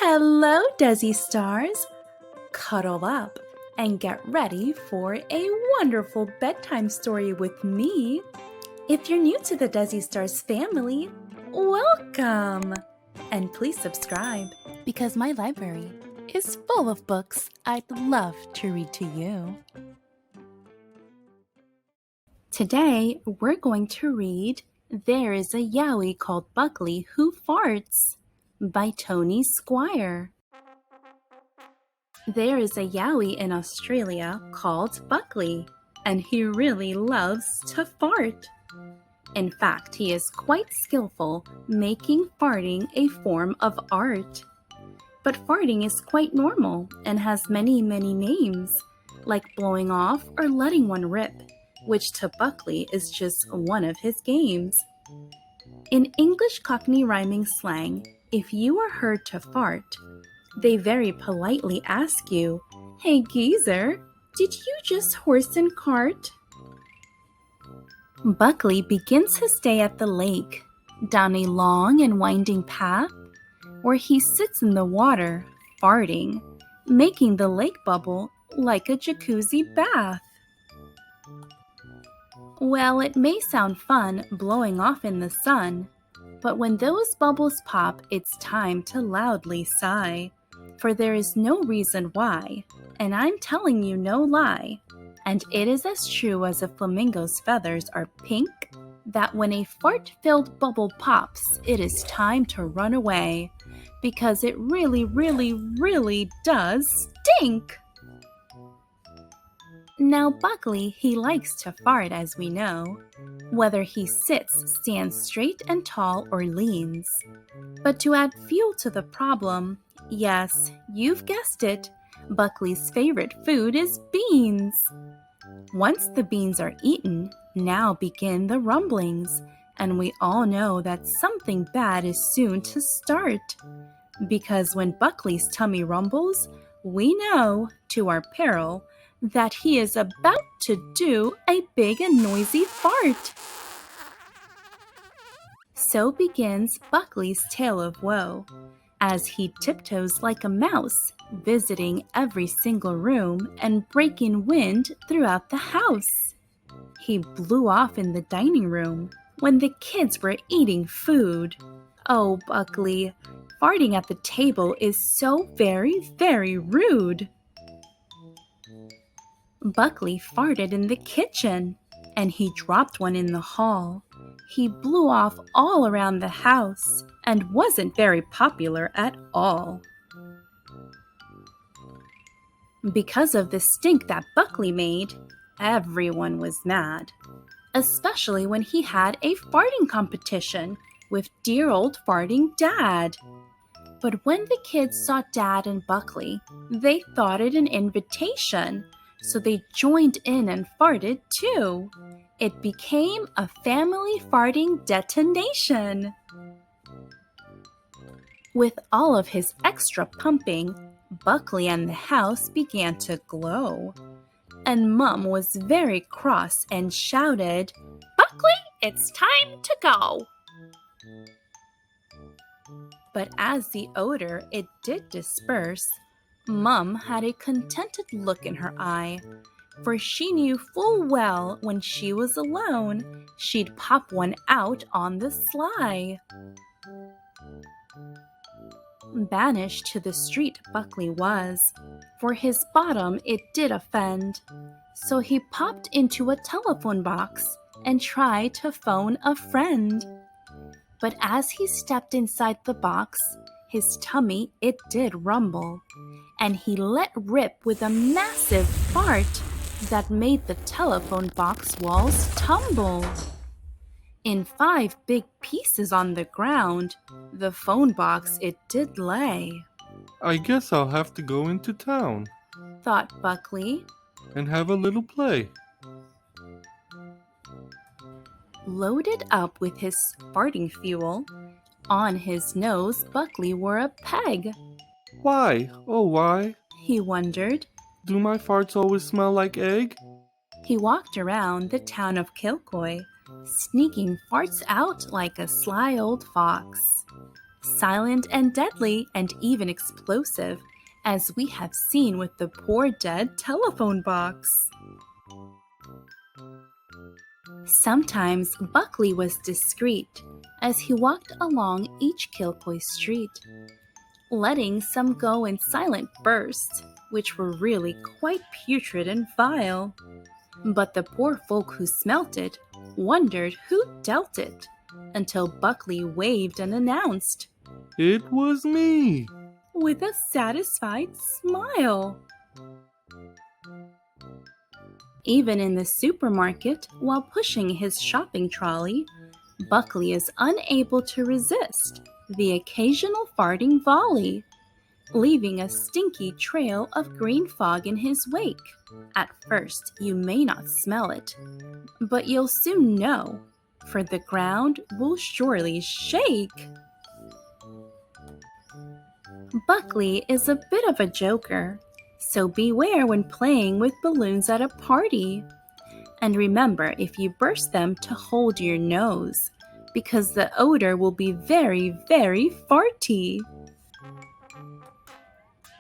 Hello, Dessi stars! Cuddle up and get ready for a wonderful bedtime story with me. If you're new to the Dessi Stars family, welcome! And please subscribe because my library is full of books I'd love to read to you. Today, we're going to read There is a Yowie called Buckley Who Farts by Tony Squire. There is a Yowie in Australia called Buckley, and he really loves to fart. In fact, he is quite skillful, making farting a form of art. But farting is quite normal and has many names, like blowing off or letting one rip, which to Buckley is just one of his games. In English Cockney rhyming slang, if you are heard to fart, they very politely ask you, "Hey geezer, did you just horse and cart?" Buckley begins his day at the lake, down a long and winding path, where he sits in the water, farting, making the lake bubble like a jacuzzi bath. Well, it may sound fun blowing off in the sun, but when those bubbles pop, it's time to loudly sigh, for there is no reason why, and I'm telling you no lie, and it is as true as a flamingo's feathers are pink, that when a fart-filled bubble pops, it is time to run away, because it really does stink! Now Buckley, he likes to fart as we know, whether he sits, stands straight and tall, or leans. But to add fuel to the problem, yes, you've guessed it, Buckley's favorite food is beans. Once the beans are eaten, now begin the rumblings, and we all know that something bad is soon to start. Because when Buckley's tummy rumbles, we know, to our peril, that he is about to do a big and noisy fart. So begins Buckley's tale of woe, as he tiptoes like a mouse, visiting every single room and breaking wind throughout the house. He blew off in the dining room when the kids were eating food. Oh, Buckley, farting at the table is so very rude. Buckley farted in the kitchen, and he dropped one in the hall. He blew off all around the house and wasn't very popular at all. Because of the stink that Buckley made, everyone was mad, especially when he had a farting competition with dear old farting Dad. But when the kids saw Dad and Buckley, they thought it an invitation, so they joined in and farted too. It became a family farting detonation. With all of his extra pumping, Buckley and the house began to glow. And Mum was very cross and shouted, "Buckley, it's time to go!" But as the odor it did disperse, Mum had a contented look in her eye, for she knew full well when she was alone, she'd pop one out on the sly. Banished to the street Buckley was, for his bottom it did offend, so he popped into a telephone box and tried to phone a friend. But as he stepped inside the box, his tummy it did rumble, and he let rip with a massive fart that made the telephone box walls tumble. In 5 big pieces on the ground, the phone box it did lay. "I guess I'll have to go into town," thought Buckley, "and have a little play." Loaded up with his farting fuel, on his nose Buckley wore a peg. "Why, oh why, He wondered. do my farts always smell like egg?" He walked around the town of Kilcoy, sneaking farts out like a sly old fox. silent and deadly and even explosive, as we have seen with the poor dead telephone box. Sometimes Buckley was discreet as he walked along each Kilcoy street, letting some go in silent bursts, which were really quite putrid and vile. But the poor folk who smelt it wondered who dealt it, until Buckley waved and announced, It was me. with a satisfied smile. Even in the supermarket, while pushing his shopping trolley, Buckley is unable to resist the occasional farting volley, leaving a stinky trail of green fog in his wake. At first, you may not smell it, but you'll soon know, for the ground will surely shake. Buckley is a bit of a joker, so beware when playing with balloons at a party. And remember, if you burst them, to hold your nose, because the odor will be very, very farty.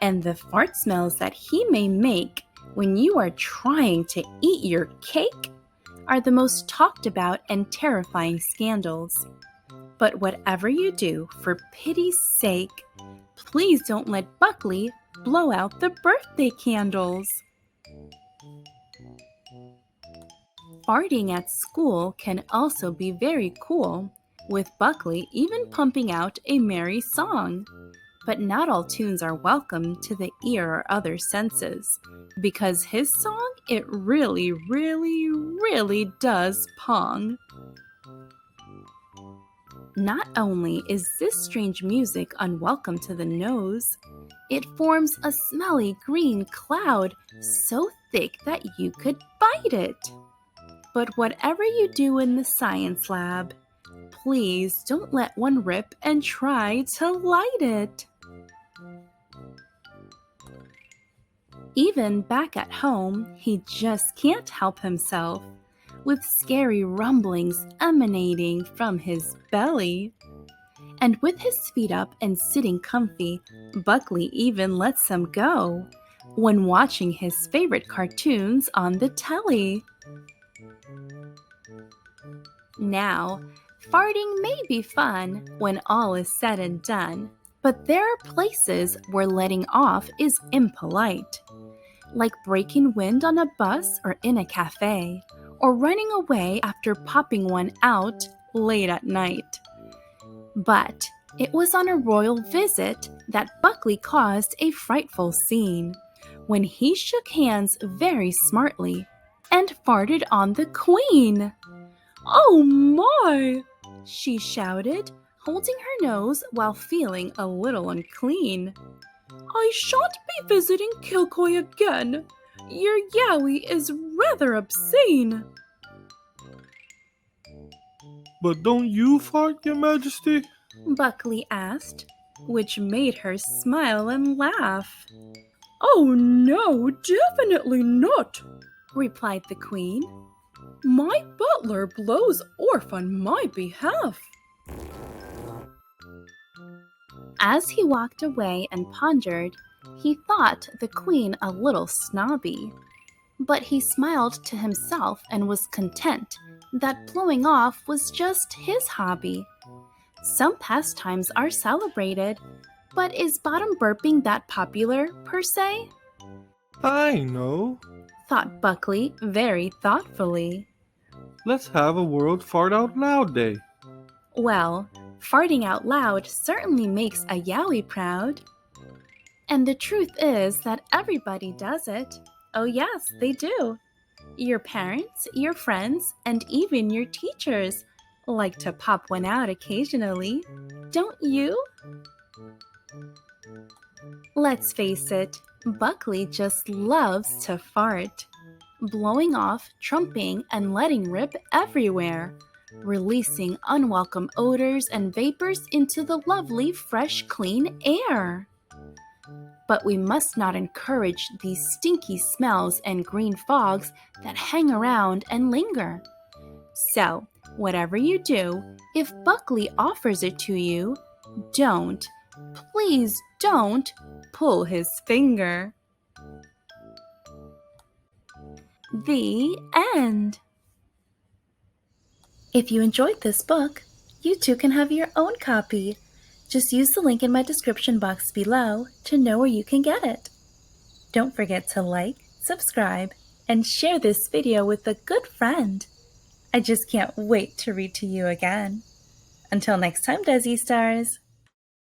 And the fart smells that he may make when you are trying to eat your cake are the most talked about and terrifying scandals. But whatever you do, for pity's sake, please don't let Buckley blow out the birthday candles. Farting at school can also be very cool, with Buckley even pumping out a merry song. But not all tunes are welcome to the ear or other senses, because his song, it really, really, really does pong. Not only is this strange music unwelcome to the nose, it forms a smelly green cloud so thick that you could bite it. But whatever you do in the science lab, please don't let one rip and try to light it. Even back at home, he just can't help himself, with scary rumblings emanating from his belly. And with his feet up and sitting comfy, Buckley even lets them go when watching his favorite cartoons on the telly. Now, farting may be fun when all is said and done, but there are places where letting off is impolite, like breaking wind on a bus or in a cafe, or running away after popping one out late at night. But it was on a royal visit that Buckley caused a frightful scene, when he shook hands very smartly and farted on the Queen. "Oh my!" she shouted, holding her nose while feeling a little unclean. "I shan't be visiting Kilcoy again. Your Yowie is rather obscene." But don't you fart, Your Majesty? Buckley asked, which made her smile and laugh. "Oh no, definitely not," replied the Queen. "My butler blows off on my behalf." As he walked away and pondered, he thought the Queen a little snobby. But he smiled to himself and was content that blowing off was just his hobby. Some pastimes are celebrated, but is bottom burping that popular, per se? I know. Thought Buckley very thoughtfully. Let's have a World Fart Out Loud Day. Well, farting out loud certainly makes a Yowie proud. And the truth is that everybody does it. Oh yes, they do. Your parents, your friends, and even your teachers like to pop one out occasionally, don't you? Let's face it, Buckley just loves to fart, blowing off, trumping, and letting rip everywhere, releasing unwelcome odors and vapors into the lovely, fresh, clean air. But we must not encourage these stinky smells and green fogs that hang around and linger. So, whatever you do, if Buckley offers it to you, Don't, please don't pull his finger. The end. If you enjoyed this book, you too can have your own copy. Just use the link in my description box below to know where you can get it. Don't forget to like, subscribe, and share this video with a good friend. I just can't wait to read to you again. Until next time, Dessi stars.